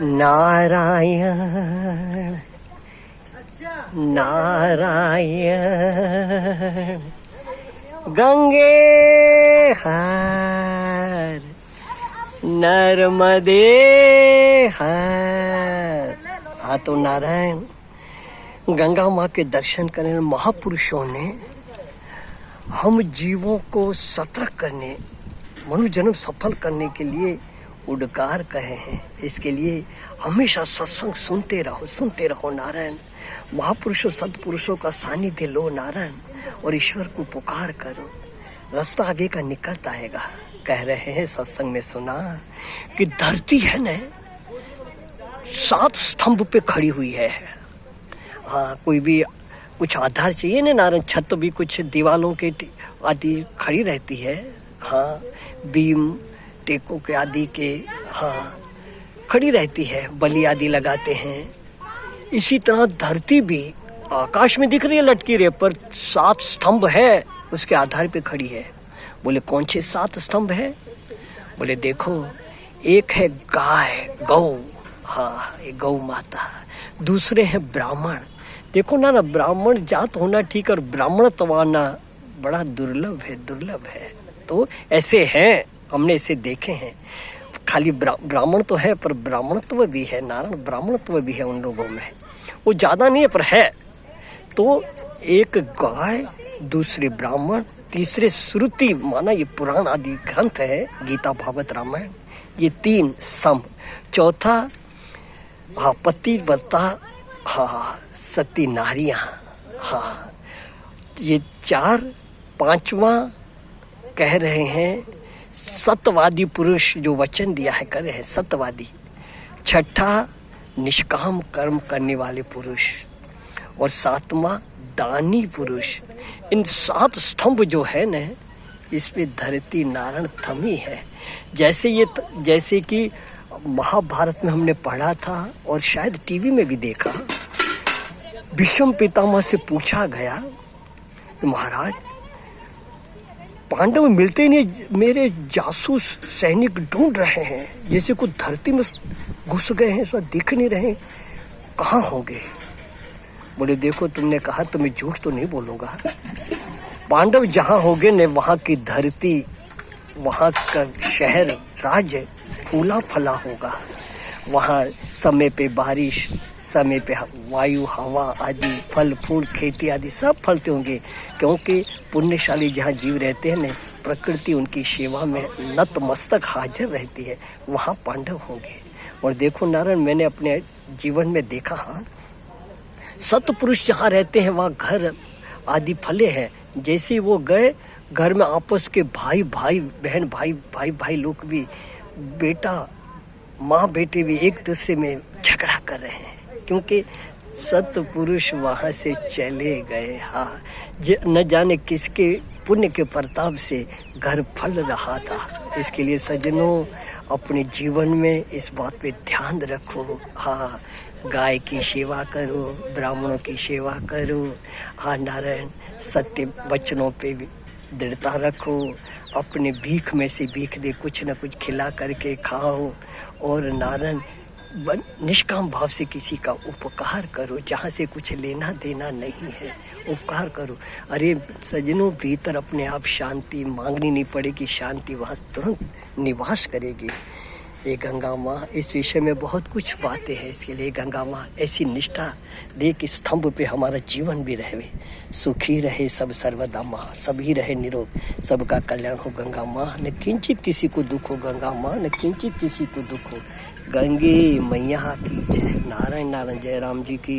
नारायण नारायण गंगे हर नर्मदे हर। हाँ तो नारायण गंगा माँ के दर्शन करने महापुरुषों ने हम जीवों को सतर्क करने, मनुष्य जन्म सफल करने के लिए उद्गार कहे हैं। इसके लिए हमेशा सत्संग सुनते रहो नारायण। महापुरुषों सत्पुरुषों का सानिध्य लो नारायण, और ईश्वर को पुकार करो, रास्ता आगे का निकलता आएगा। कह रहे हैं सत्संग में सुना कि धरती है न 7 स्तंभ पे खड़ी हुई है। हाँ, कोई भी कुछ आधार चाहिए ना नारायण, छत तो भी कुछ दीवालों के आदि खड़ी रहती है। हाँ, बीम टेकों के आदि के हाँ खड़ी रहती है, बलि आदि लगाते हैं। इसी तरह धरती भी आकाश में दिख रही है लटकी रही, पर 7 स्तंभ है उसके आधार पे खड़ी है। बोले कौन से 7 स्तंभ है? बोले देखो, एक है गाय गौ, हाँ एक गौ माता। दूसरे हैं ब्राह्मण। देखो ना ब्राह्मण जात होना ठीक, और ब्राह्मणत्व आना बड़ा दुर्लभ है। तो ऐसे हैं, हमने इसे देखे हैं। खाली ब्राह्मण तो है, पर ब्राह्मणत्व भी है नारायण, ब्राह्मणत्व भी है उन लोगों में। वो ज़्यादा नहीं है पर है। तो एक गाय, दूसरे ब्राह्मण, तीसरे श्रुति, माना ये पुराण आदि ग्रंथ है, गीता भागवत रामायण, ये 3 स्तंभ। चौथा हाँ पतिव्रता, हाँ सती नारियाँ, हाँ ये 4। 5वां कह रहे हैं सत्यवादी पुरुष, जो वचन दिया है कर रहे हैं सत्यवादी। 6ठा निष्काम कर्म करने वाले पुरुष, और 7वां दानी पुरुष। इन 7 स्तंभ जो है न, इस पे धरती नारायण थमी है। जैसे कि महाभारत में हमने पढ़ा था, और शायद टीवी में भी देखा। भीष्म पितामह से पूछा गया, महाराज पांडव मिलते नहीं, मेरे जासूस सैनिक ढूंढ रहे हैं, जैसे कुछ धरती में घुस गए हैं, सब दिख नहीं रहे, कहाँ होंगे? बोले देखो, तुमने कहा तो मैं झूठ तो नहीं बोलूँगा। पांडव जहाँ होंगे न, वहाँ की धरती, वहाँ का शहर राज्य फूला फला होगा। वहाँ समय पे बारिश, समय पे वायु हवा आदि, फल फूल खेती आदि सब फलते होंगे, क्योंकि पुण्यशाली जहाँ जीव रहते हैं न, प्रकृति उनकी सेवा में नतमस्तक हाजिर रहती है, वहाँ पांडव होंगे। और देखो नारायण, मैंने अपने जीवन में देखा, हाँ सतपुरुष जहाँ रहते हैं वहाँ घर आदि फले हैं। जैसे वो गए, घर में आपस के भाई बहन भाई लोग भी, बेटा माँ बेटे भी एक दूसरे में झगड़ा कर रहे हैं, क्योंकि सतपुरुष वहाँ से चले गए। हाँ, न जाने किसके पुण्य के प्रताप से घर फल रहा था। इसके लिए सज्जनों, अपने जीवन में इस बात पे ध्यान रखो। हाँ, गाय की सेवा करो, ब्राह्मणों की सेवा करो। हाँ नारायण, सत्य वचनों पे भी दृढ़ता रखो। अपने भीख में से भीख दे कुछ न कुछ खिला करके खाओ, और नारायण निष्काम भाव से किसी का उपकार करो, जहाँ से कुछ लेना देना नहीं है, उपकार करो। अरे सज्जनों, भीतर अपने आप शांति मांगनी नहीं पड़ेगी, शांति वहाँ तुरंत निवास करेगी। ये गंगा माँ, इस विषय में बहुत कुछ बातें हैं। इसके लिए गंगा माँ ऐसी निष्ठा दे कि स्तंभ पे हमारा जीवन भी रहे, सुखी रहे सब सर्वदा माँ, सभी रहे निरोग, सबका कल्याण हो गंगा माँ। न किंचित किसी को दुख हो गंगा माँ, न किंचित किसी को दुख हो। गंगे मैया की जय। नारायण नारायण, जय राम जी की।